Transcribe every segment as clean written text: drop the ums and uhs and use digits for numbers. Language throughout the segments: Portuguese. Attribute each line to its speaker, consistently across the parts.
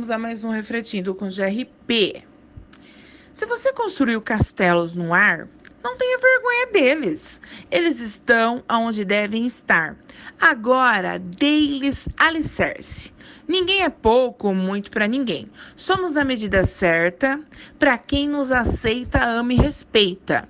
Speaker 1: vamos a mais um Refletindo com GRP. Se você construiu castelos no ar, não tenha vergonha deles. Eles estão onde devem estar. Agora, dê-lhes alicerce. Ninguém é pouco ou muito para ninguém. Somos na medida certa para quem nos aceita, ama e respeita.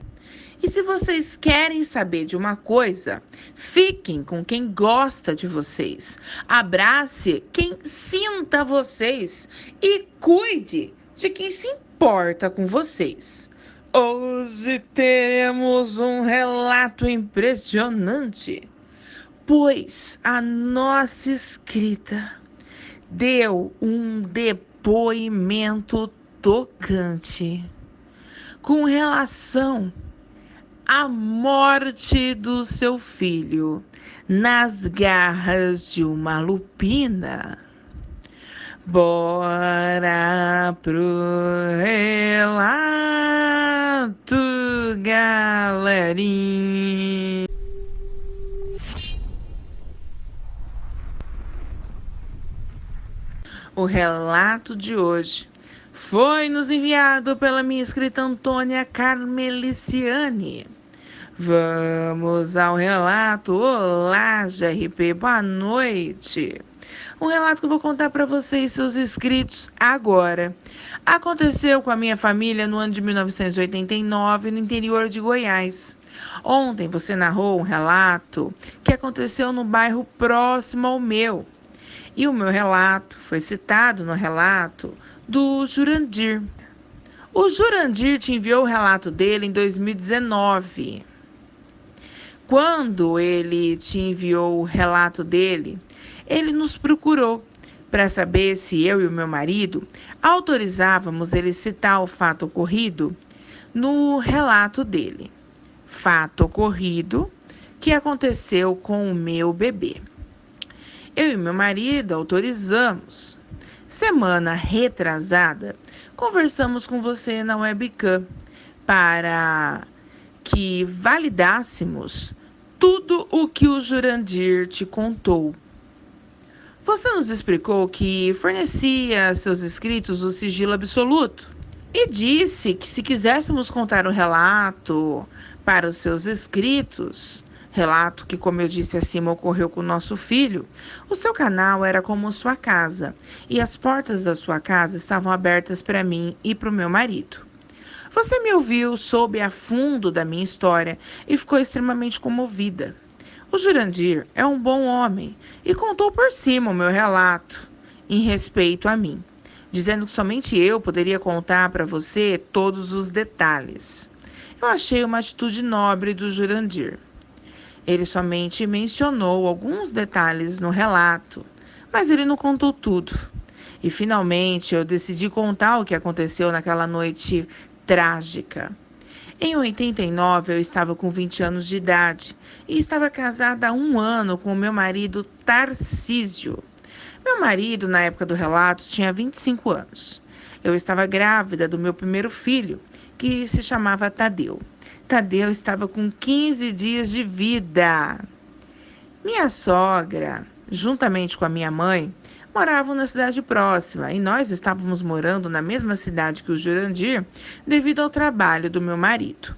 Speaker 1: E se vocês querem saber de uma coisa, fiquem com quem gosta de vocês. Abrace quem sinta vocês e cuide de quem se importa com vocês. Hoje teremos um relato impressionante, pois a nossa escrita deu um depoimento tocante com relação à morte do seu filho nas garras de uma lupina. Bora pro relato, galerinha. O relato de hoje foi nos enviado pela minha escrita Antônia Carmeliciane. Vamos ao relato. Olá, GRP, boa noite. Um relato que eu vou contar para vocês, seus inscritos, agora. Aconteceu com a minha família no ano de 1989, no interior de Goiás. Ontem você narrou um relato que aconteceu no bairro próximo ao meu. E o meu relato foi citado no relato do Jurandir. O Jurandir te enviou o relato dele em 2019. Quando ele te enviou o relato dele, ele nos procurou para saber se eu e o meu marido autorizávamos ele citar o fato ocorrido no relato dele. Fato ocorrido que aconteceu com o meu bebê. Eu e meu marido autorizamos. Semana retrasada, conversamos com você na webcam para que validássemos tudo o que o Jurandir te contou. Você nos explicou que fornecia a seus inscritos o sigilo absoluto e disse que se quiséssemos contar o relato para os seus inscritos, relato que, como eu disse acima, ocorreu com o nosso filho, o seu canal era como sua casa e as portas da sua casa estavam abertas para mim e para o meu marido. Você me ouviu, soube a fundo da minha história e ficou extremamente comovida. O Jurandir é um bom homem e contou por cima o meu relato em respeito a mim, dizendo que somente eu poderia contar para você todos os detalhes. Eu achei uma atitude nobre do Jurandir. Ele somente mencionou alguns detalhes no relato, mas ele não contou tudo. E finalmente eu decidi contar o que aconteceu naquela noite trágica. Em 89, eu estava com 20 anos de idade e estava casada há 1 ano com o meu marido Tarcísio. Meu marido, na época do relato, tinha 25 anos. Eu estava grávida do meu primeiro filho, que se chamava Tadeu. Tadeu estava com 15 dias de vida. Minha sogra, juntamente com a minha mãe, moravam na cidade próxima e nós estávamos morando na mesma cidade que o Jurandir devido ao trabalho do meu marido.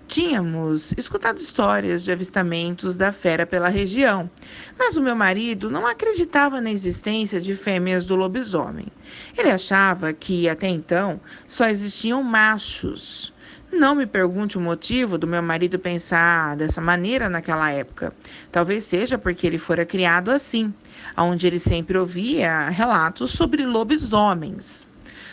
Speaker 1: Tínhamos escutado histórias de avistamentos da fera pela região, mas o meu marido não acreditava na existência de fêmeas do lobisomem. Ele achava que, até então, só existiam machos. Não me pergunte o motivo do meu marido pensar dessa maneira naquela época. Talvez seja porque ele fora criado assim, onde ele sempre ouvia relatos sobre lobisomens.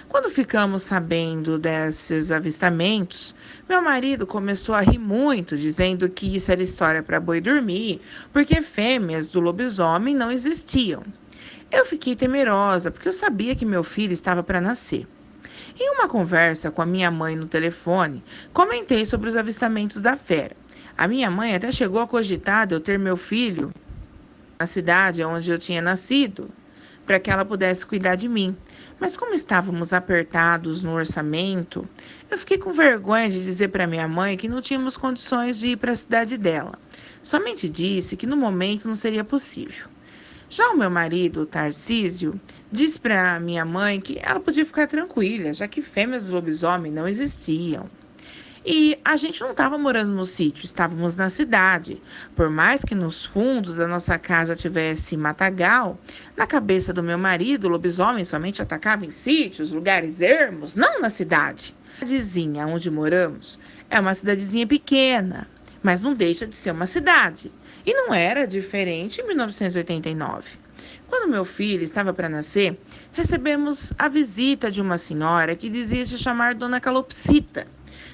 Speaker 1: Quando ficamos sabendo desses avistamentos, meu marido começou a rir muito, dizendo que isso era história para boi dormir, porque fêmeas do lobisomem não existiam. Eu fiquei temerosa, porque eu sabia que meu filho estava para nascer. Em uma conversa com a minha mãe no telefone, comentei sobre os avistamentos da fera. A minha mãe até chegou a cogitar de eu ter meu filho na cidade onde eu tinha nascido, para que ela pudesse cuidar de mim. Mas como estávamos apertados no orçamento, eu fiquei com vergonha de dizer para minha mãe que não tínhamos condições de ir para a cidade dela. Somente disse que no momento não seria possível. Já o meu marido, o Tarcísio, disse para minha mãe que ela podia ficar tranquila, já que fêmeas do lobisomem não existiam. E a gente não estava morando no sítio, estávamos na cidade. Por mais que nos fundos da nossa casa tivesse matagal, na cabeça do meu marido, o lobisomem somente atacava em sítios, lugares ermos, não na cidade. A cidadezinha onde moramos é uma cidadezinha pequena, mas não deixa de ser uma cidade. E não era diferente em 1989. Quando meu filho estava para nascer, recebemos a visita de uma senhora que dizia se chamar Dona Calopsita.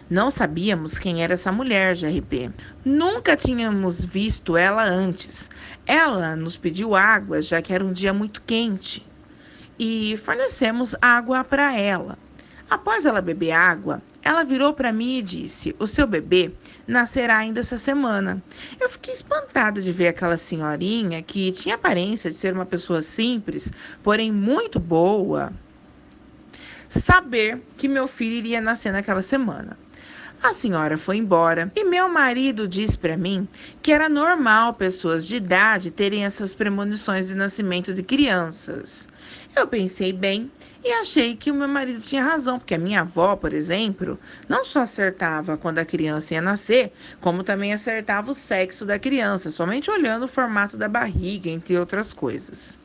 Speaker 1: Não sabíamos quem era essa mulher, GRP. Nunca tínhamos visto ela antes. Ela nos pediu água, já que era um dia muito quente, e fornecemos água para ela. Após ela beber água, ela virou para mim e disse: "O seu bebê nascerá ainda essa semana." Eu fiquei espantada de ver aquela senhorinha que tinha aparência de ser uma pessoa simples, porém muito boa, saber que meu filho iria nascer naquela semana. A senhora foi embora e meu marido disse para mim que era normal pessoas de idade terem essas premonições de nascimento de crianças. Eu pensei bem e achei que o meu marido tinha razão, porque a minha avó, por exemplo, não só acertava quando a criança ia nascer, como também acertava o sexo da criança, somente olhando o formato da barriga, entre outras coisas.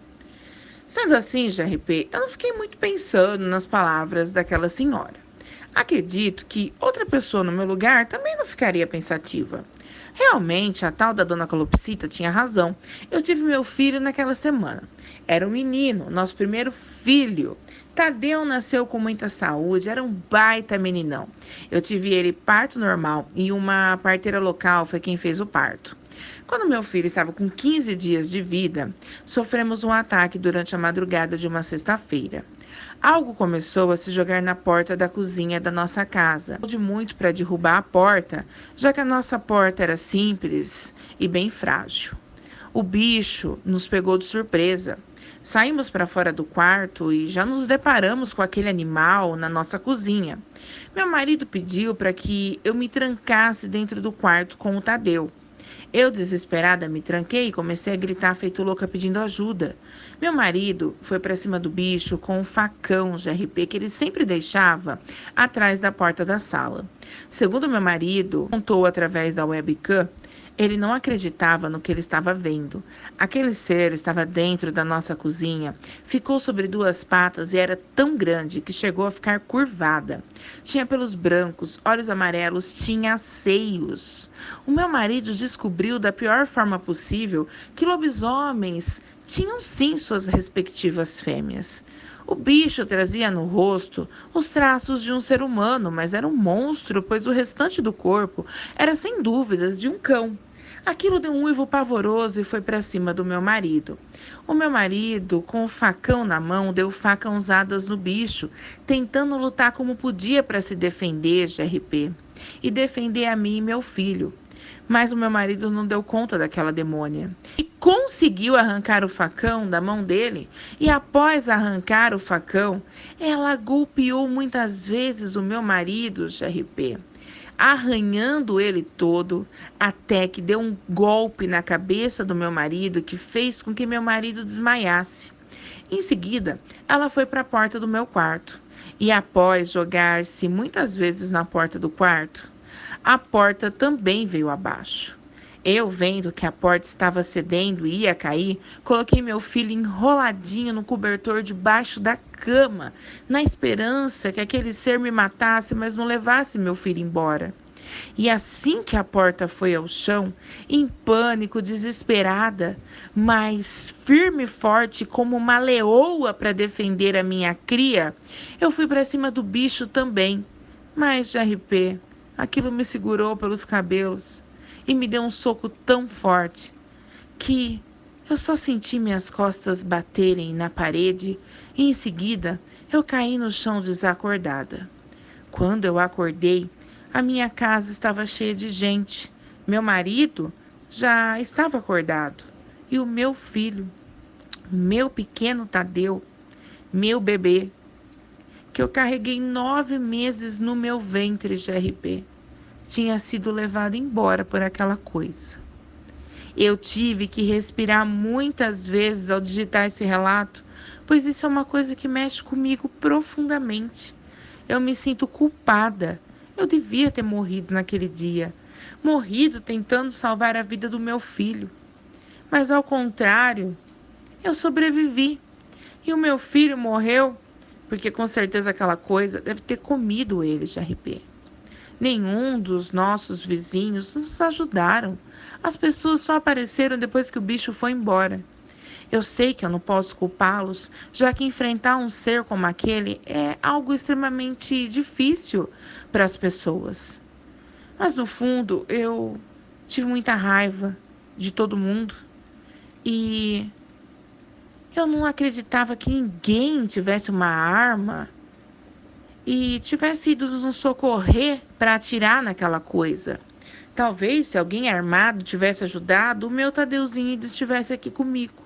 Speaker 1: Sendo assim, GRP, eu não fiquei muito pensando nas palavras daquela senhora. Acredito que outra pessoa no meu lugar também não ficaria pensativa. Realmente, a tal da Dona Calopsita tinha razão. Eu tive meu filho naquela semana. Era um menino, nosso primeiro filho. Tadeu nasceu com muita saúde, era um baita meninão. Eu tive ele parto normal e uma parteira local foi quem fez o parto. Quando meu filho estava com 15 dias de vida, sofremos um ataque durante a madrugada de uma sexta-feira. Algo começou a se jogar na porta da cozinha da nossa casa. Não de muito para derrubar a porta, já que a nossa porta era simples e bem frágil. O bicho nos pegou de surpresa. Saímos para fora do quarto e já nos deparamos com aquele animal na nossa cozinha. Meu marido pediu para que eu me trancasse dentro do quarto com o Tadeu. Eu, desesperada, me tranquei e comecei a gritar feito louca pedindo ajuda. Meu marido foi para cima do bicho com um facão GRP que ele sempre deixava atrás da porta da sala. Segundo meu marido contou através da webcam, ele não acreditava no que ele estava vendo. Aquele ser estava dentro da nossa cozinha, ficou sobre duas patas e era tão grande que chegou a ficar curvada. Tinha pelos brancos, olhos amarelos, tinha seios. O meu marido descobriu da pior forma possível que lobisomens tinham sim suas respectivas fêmeas. O bicho trazia no rosto os traços de um ser humano, mas era um monstro, pois o restante do corpo era sem dúvidas de um cão. Aquilo deu um uivo pavoroso e foi para cima do meu marido. O meu marido, com o facão na mão, deu facãozadas no bicho, tentando lutar como podia para se defender, GRP, e defender a mim e meu filho. Mas o meu marido não deu conta daquela demônia. E conseguiu arrancar o facão da mão dele. E após arrancar o facão, ela golpeou muitas vezes o meu marido, GRP, arranhando ele todo, até que deu um golpe na cabeça do meu marido que fez com que meu marido desmaiasse. Em seguida, ela foi para a porta do meu quarto e, após jogar-se muitas vezes na porta do quarto, a porta também veio abaixo. Eu, vendo que a porta estava cedendo e ia cair, coloquei meu filho enroladinho no cobertor debaixo da cama, na esperança que aquele ser me matasse, mas não levasse meu filho embora. E assim que a porta foi ao chão, em pânico, desesperada, mas firme e forte como uma leoa para defender a minha cria, eu fui para cima do bicho também. Mas, GRP, aquilo me segurou pelos cabelos e me deu um soco tão forte que eu só senti minhas costas baterem na parede e em seguida eu caí no chão desacordada. Quando eu acordei, a minha casa estava cheia de gente. Meu marido já estava acordado e o meu filho, meu pequeno Tadeu, meu bebê, que eu carreguei 9 meses no meu ventre, GRP, tinha sido levado embora por aquela coisa. Eu tive que respirar muitas vezes ao digitar esse relato, pois isso é uma coisa que mexe comigo profundamente. Eu me sinto culpada. Eu devia ter morrido naquele dia. Morrido tentando salvar a vida do meu filho. Mas ao contrário, eu sobrevivi. E o meu filho morreu porque com certeza aquela coisa deve ter comido ele, GRP. Nenhum dos nossos vizinhos nos ajudaram. As pessoas só apareceram depois que o bicho foi embora. Eu sei que eu não posso culpá-los, já que enfrentar um ser como aquele é algo extremamente difícil para as pessoas. Mas no fundo, eu tive muita raiva de todo mundo e eu não acreditava que ninguém tivesse uma arma e tivesse ido nos socorrer para atirar naquela coisa. Talvez, se alguém armado tivesse ajudado, o meu Tadeuzinho ainda estivesse aqui comigo.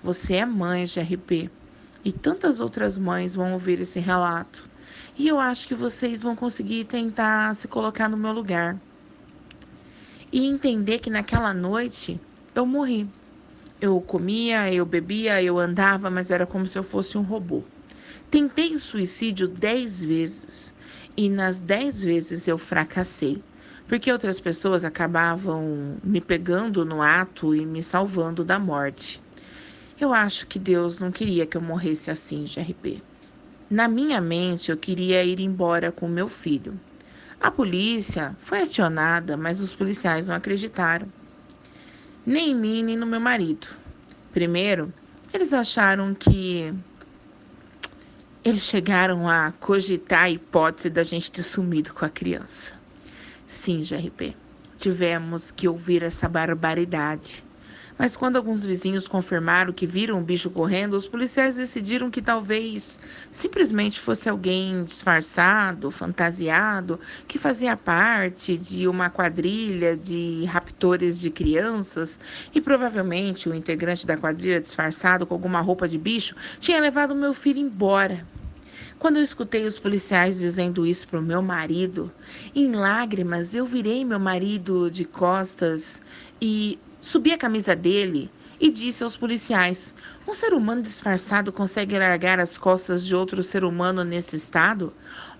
Speaker 1: Você é mãe, GRP, e tantas outras mães vão ouvir esse relato. E eu acho que vocês vão conseguir tentar se colocar no meu lugar. E entender que naquela noite eu morri. Eu comia, eu bebia, eu andava, mas era como se eu fosse um robô. Tentei o suicídio 10 vezes. E nas 10 vezes eu fracassei. Porque outras pessoas acabavam me pegando no ato e me salvando da morte. Eu acho que Deus não queria que eu morresse assim, GRP. Na minha mente, eu queria ir embora com meu filho. A polícia foi acionada, mas os policiais não acreditaram. Nem em mim, nem no meu marido. Primeiro, eles acharam que... Eles chegaram a cogitar a hipótese da gente ter sumido com a criança. Sim, GRP, tivemos que ouvir essa barbaridade. Mas quando alguns vizinhos confirmaram que viram o bicho correndo, os policiais decidiram que talvez simplesmente fosse alguém disfarçado, fantasiado, que fazia parte de uma quadrilha de raptores de crianças e provavelmente o integrante da quadrilha disfarçado com alguma roupa de bicho tinha levado meu filho embora. Quando eu escutei os policiais dizendo isso para o meu marido, em lágrimas eu virei meu marido de costas e subi a camisa dele e disse aos policiais: um ser humano disfarçado consegue largar as costas de outro ser humano nesse estado?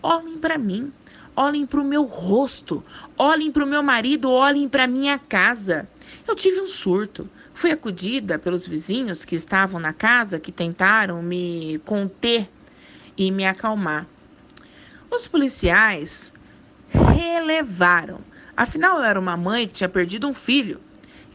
Speaker 1: Olhem para mim, olhem para o meu rosto, olhem para o meu marido, olhem para minha casa. Eu tive um surto. Fui acudida pelos vizinhos que estavam na casa, que tentaram me conter e me acalmar. Os policiais relevaram. Afinal, eu era uma mãe que tinha perdido um filho.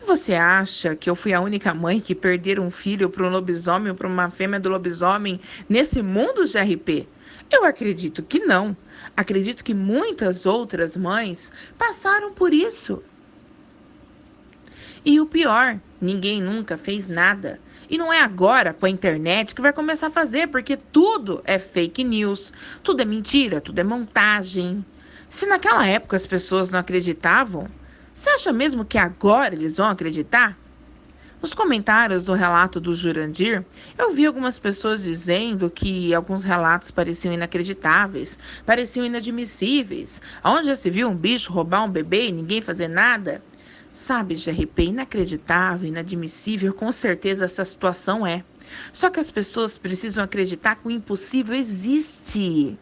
Speaker 1: Você acha que eu fui a única mãe que perder um filho para um lobisomem ou para uma fêmea do lobisomem nesse mundo, GRP? Eu acredito que não. Acredito que muitas outras mães passaram por isso. E o pior, ninguém nunca fez nada. E não é agora, com a internet, que vai começar a fazer, porque tudo é fake news, tudo é mentira, tudo é montagem. Se naquela época as pessoas não acreditavam, você acha mesmo que agora eles vão acreditar? Nos comentários do relato do Jurandir, eu vi algumas pessoas dizendo que alguns relatos pareciam inacreditáveis, pareciam inadmissíveis. Onde já se viu um bicho roubar um bebê e ninguém fazer nada? Sabe, GRP, inacreditável, inadmissível, com certeza essa situação é. Só que as pessoas precisam acreditar que o impossível existe.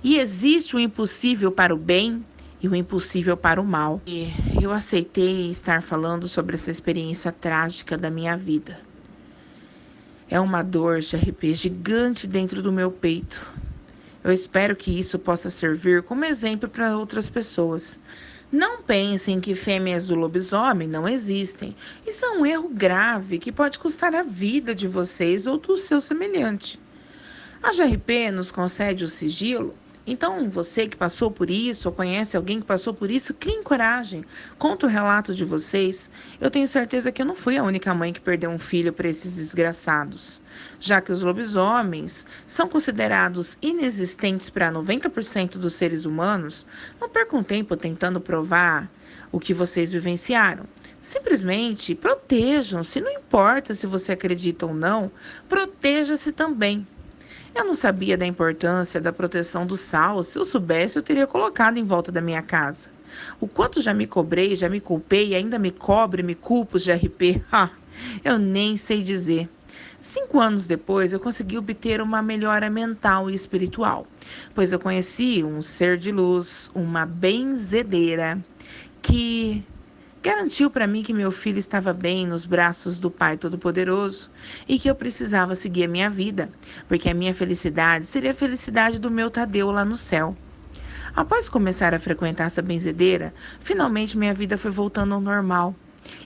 Speaker 1: E existe o impossível para o bem e o impossível para o mal. E eu aceitei estar falando sobre essa experiência trágica da minha vida. É uma dor, GRP, gigante dentro do meu peito. Eu espero que isso possa servir como exemplo para outras pessoas. Não pensem que fêmeas do lobisomem não existem. Isso é um erro grave que pode custar a vida de vocês ou do seu semelhante. A GRP nos concede o sigilo. Então, você que passou por isso ou conhece alguém que passou por isso, criem coragem. Conta o relato de vocês. Eu tenho certeza que eu não fui a única mãe que perdeu um filho para esses desgraçados. Já que os lobisomens são considerados inexistentes para 90% dos seres humanos, não percam tempo tentando provar o que vocês vivenciaram. Simplesmente protejam-se, não importa se você acredita ou não, proteja-se também. Eu não sabia da importância da proteção do sal. Se eu soubesse, eu teria colocado em volta da minha casa. O quanto já me cobrei, já me culpei e ainda me cobro e me culpo de RP, eu nem sei dizer. 5 anos depois, eu consegui obter uma melhora mental e espiritual, pois eu conheci um ser de luz, uma benzedeira, que garantiu para mim que meu filho estava bem nos braços do Pai Todo-Poderoso e que eu precisava seguir a minha vida, porque a minha felicidade seria a felicidade do meu Tadeu lá no céu. Após começar a frequentar essa benzedeira, finalmente minha vida foi voltando ao normal.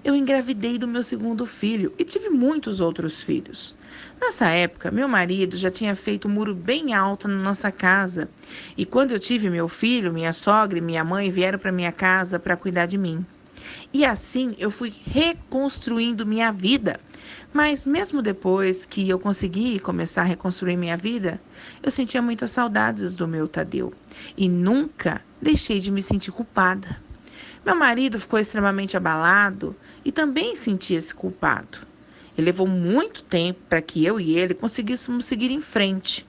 Speaker 1: Eu engravidei do meu segundo filho e tive muitos outros filhos. Nessa época, meu marido já tinha feito um muro bem alto na nossa casa. E quando eu tive meu filho, minha sogra e minha mãe vieram para minha casa para cuidar de mim. E assim eu fui reconstruindo minha vida. Mas mesmo depois que eu consegui começar a reconstruir minha vida, eu sentia muitas saudades do meu Tadeu. E nunca deixei de me sentir culpada. Meu marido ficou extremamente abalado e também sentia-se culpado. E levou muito tempo para que eu e ele conseguíssemos seguir em frente.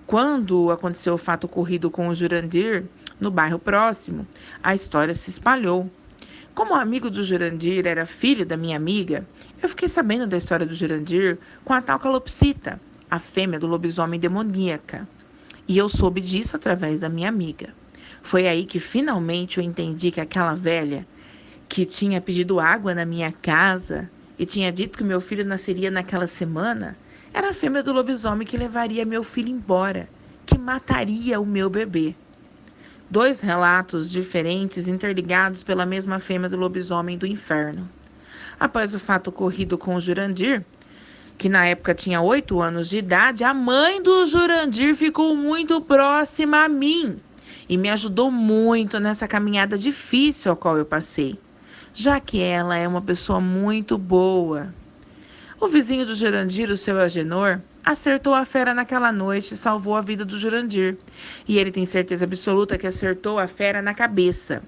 Speaker 1: Quando aconteceu o fato ocorrido com o Jurandir, no bairro próximo, a história se espalhou. Como o amigo do Jurandir era filho da minha amiga, eu fiquei sabendo da história do Jurandir com a tal Calopsita, a fêmea do lobisomem demoníaca. E eu soube disso através da minha amiga. Foi aí que finalmente eu entendi que aquela velha que tinha pedido água na minha casa e tinha dito que meu filho nasceria naquela semana era a fêmea do lobisomem que levaria meu filho embora, que mataria o meu bebê. 2 relatos diferentes interligados pela mesma fêmea do lobisomem do inferno. Após o fato ocorrido com o Jurandir, que na época tinha 8 anos de idade, a mãe do Jurandir ficou muito próxima a mim e me ajudou muito nessa caminhada difícil a qual eu passei, já que ela é uma pessoa muito boa. O vizinho do Jurandir, o seu Agenor, acertou a fera naquela noite e salvou a vida do Jurandir. E ele tem certeza absoluta que acertou a fera na cabeça.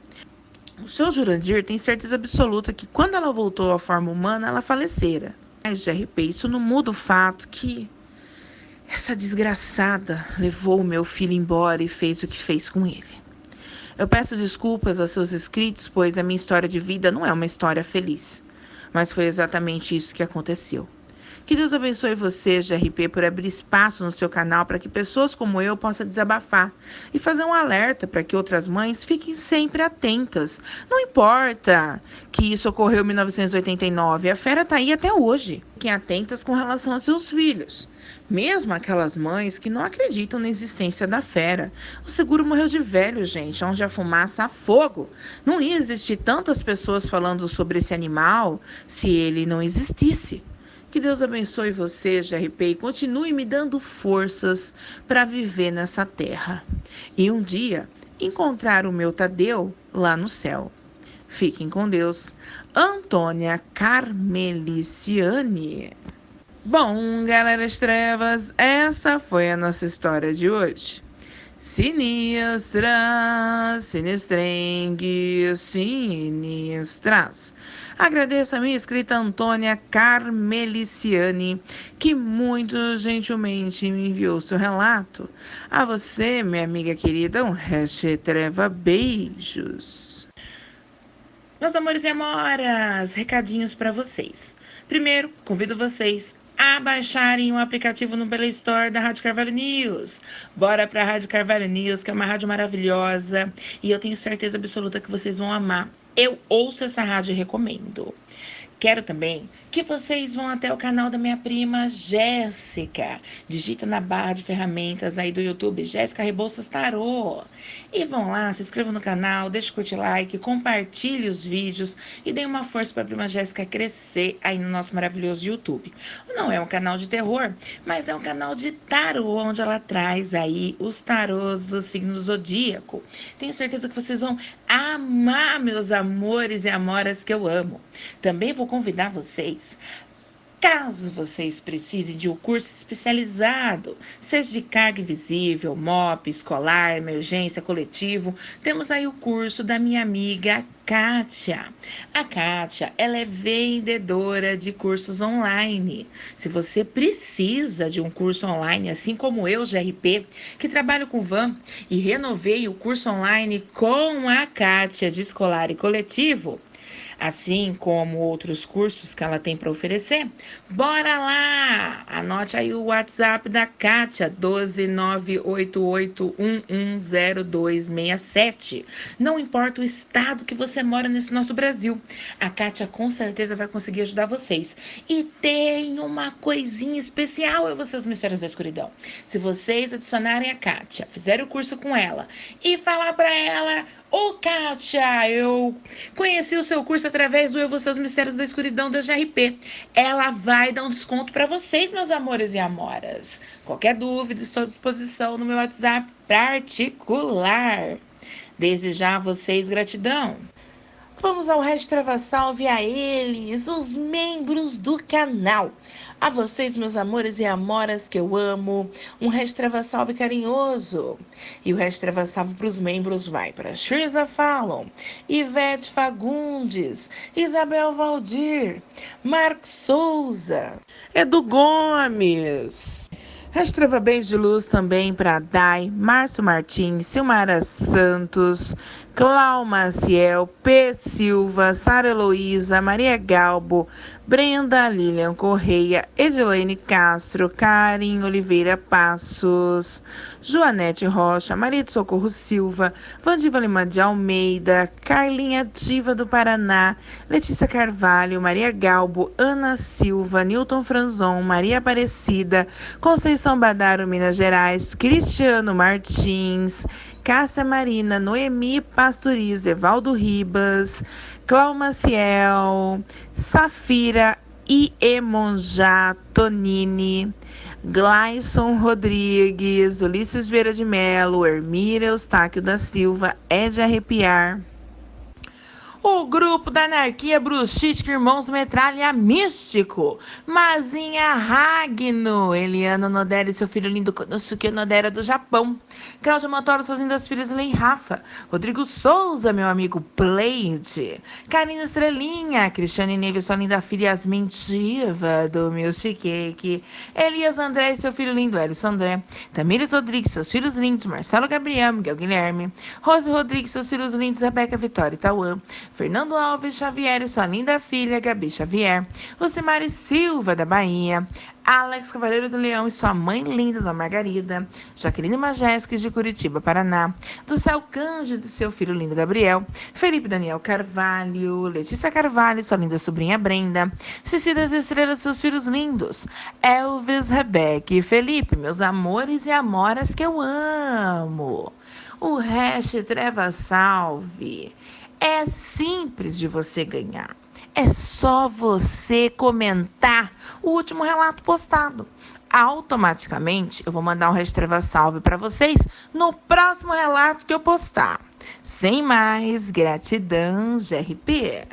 Speaker 1: O seu Jurandir tem certeza absoluta que quando ela voltou à forma humana, ela falecera. Mas, GRP, isso não muda o fato que essa desgraçada levou o meu filho embora e fez o que fez com ele. Eu peço desculpas a seus inscritos, pois a minha história de vida não é uma história feliz. Mas foi exatamente isso que aconteceu. Que Deus abençoe você, GRP, por abrir espaço no seu canal para que pessoas como eu possam desabafar e fazer um alerta para que outras mães fiquem sempre atentas. Não importa que isso ocorreu em 1989, a fera está aí até hoje. Fiquem atentas com relação aos seus filhos. Mesmo aquelas mães que não acreditam na existência da fera. O seguro morreu de velho, gente, onde a fumaça há fogo. Não ia existir tantas pessoas falando sobre esse animal se ele não existisse. Que Deus abençoe você, GRP, e continue me dando forças para viver nessa terra. E um dia encontrar o meu Tadeu lá no céu. Fiquem com Deus. Antônia Carmeliciane. Bom, galera das trevas, essa foi a nossa história de hoje. Sinistras, sinistrengues, sinistras. Agradeço a minha inscrita Antônia Carmeliciane, que muito gentilmente me enviou seu relato. A você, minha amiga querida, um resto treva beijos. Meus amores e amoras, recadinhos para vocês. Primeiro, convido vocês a baixarem o aplicativo no Play Store da Rádio Carvalho News. Bora pra Rádio Carvalho News, que é uma rádio maravilhosa e eu tenho certeza absoluta que vocês vão amar. Eu ouço essa rádio e recomendo. Quero também que vocês vão até o canal da minha prima Jéssica. Digita na barra de ferramentas aí do YouTube, Jéssica Rebouças Tarô. E vão lá, se inscrevam no canal, deixe o curtir like, compartilhe os vídeos e dê uma força para a prima Jéssica crescer aí no nosso maravilhoso YouTube. Não é um canal de terror, mas é um canal de tarô, onde ela traz aí os tarôs do signo zodíaco. Tenho certeza que vocês vão amar, meus amores e amoras que eu amo. Também vou convidar vocês Caso vocês precisem de um curso especializado, seja de carga invisível, MOP, escolar, emergência, coletivo, temos aí o curso da minha amiga Kátia. A Kátia, ela é vendedora de cursos online. Se você precisa de um curso online, assim como eu, GRP, que trabalho com van e renovei o curso online com a Kátia de escolar e coletivo, assim como outros cursos que ela tem para oferecer, bora lá! Anote aí o WhatsApp da Kátia, 12988110267. Não importa o estado que você mora nesse nosso Brasil, a Kátia com certeza vai conseguir ajudar vocês. E tem uma coisinha especial, vocês mistérios da escuridão. Se vocês adicionarem a Kátia, fizerem o curso com ela e falar para ela: ô Kátia, eu conheci o seu curso através do Eu Vou Seus Mistérios da Escuridão da GRP. Ela vai dar um desconto para vocês, meus amores e amoras. Qualquer dúvida, estou à disposição no meu WhatsApp particular. Desde já a vocês, gratidão. Vamos ao Restrava Salve a eles, os membros do canal. A vocês, meus amores e amoras que eu amo, um Restrava Salve carinhoso. E o Restrava Salve para os membros vai para Shirza Fallon, Ivete Fagundes, Isabel Valdir, Marcos Souza, Edu Gomes. Restrava Bens de Luz também para Dai, Márcio Martins, Silmara Santos, Clau Maciel, P. Silva, Sara Heloísa, Maria Galbo, Brenda Lilian Correia, Edilene Castro, Karen Oliveira Passos, Joanete Rocha, Maria de Socorro Silva, Vandiva Lima de Almeida, Carlinha Diva do Paraná, Letícia Carvalho, Maria Galbo, Ana Silva, Newton Franzon, Maria Aparecida, Conceição Badaro, Minas Gerais, Cristiano Martins, Cássia Marina, Noemi Pastoriza, Evaldo Ribas, Clau Maciel, Safira e Emonjá Tonini, Glayson Rodrigues, Ulisses Vieira de Melo, Hermília Eustáquio da Silva, é de arrepiar. O grupo da anarquia bruxística Irmãos Metralha Místico, Mazinha Ragno, Eliana Nodera e seu filho lindo Konosuke Nodera do Japão, Cláudia Montoro, suas lindas filhas Len Rafa, Rodrigo Souza, meu amigo Pleide, Karina Estrelinha, Cristiane Neves, sua linda filha Yasmin Diva do Milk Cake, Elias André e seu filho lindo Elison André, Tamires Rodrigues, seus filhos lindos Marcelo Gabriel, Miguel Guilherme, Rose Rodrigues, seus filhos lindos Rebeca Vitória e Tauã, Fernando Alves Xavier e sua linda filha, Gabi Xavier, Lucimari Silva, da Bahia, Alex Cavaleiro do Leão e sua mãe linda, da Margarida, Jaqueline Majesques, de Curitiba, Paraná, do Céu Cândido e seu filho lindo, Gabriel, Felipe Daniel Carvalho, Letícia Carvalho e sua linda sobrinha, Brenda, Cici das Estrelas e seus filhos lindos, Elvis, Rebeca e Felipe, meus amores e amoras que eu amo. O Restrava Salve é simples de você ganhar. É só você comentar o último relato postado. Automaticamente, eu vou mandar um Restrava Salve para vocês no próximo relato que eu postar. Sem mais, gratidão, GRP.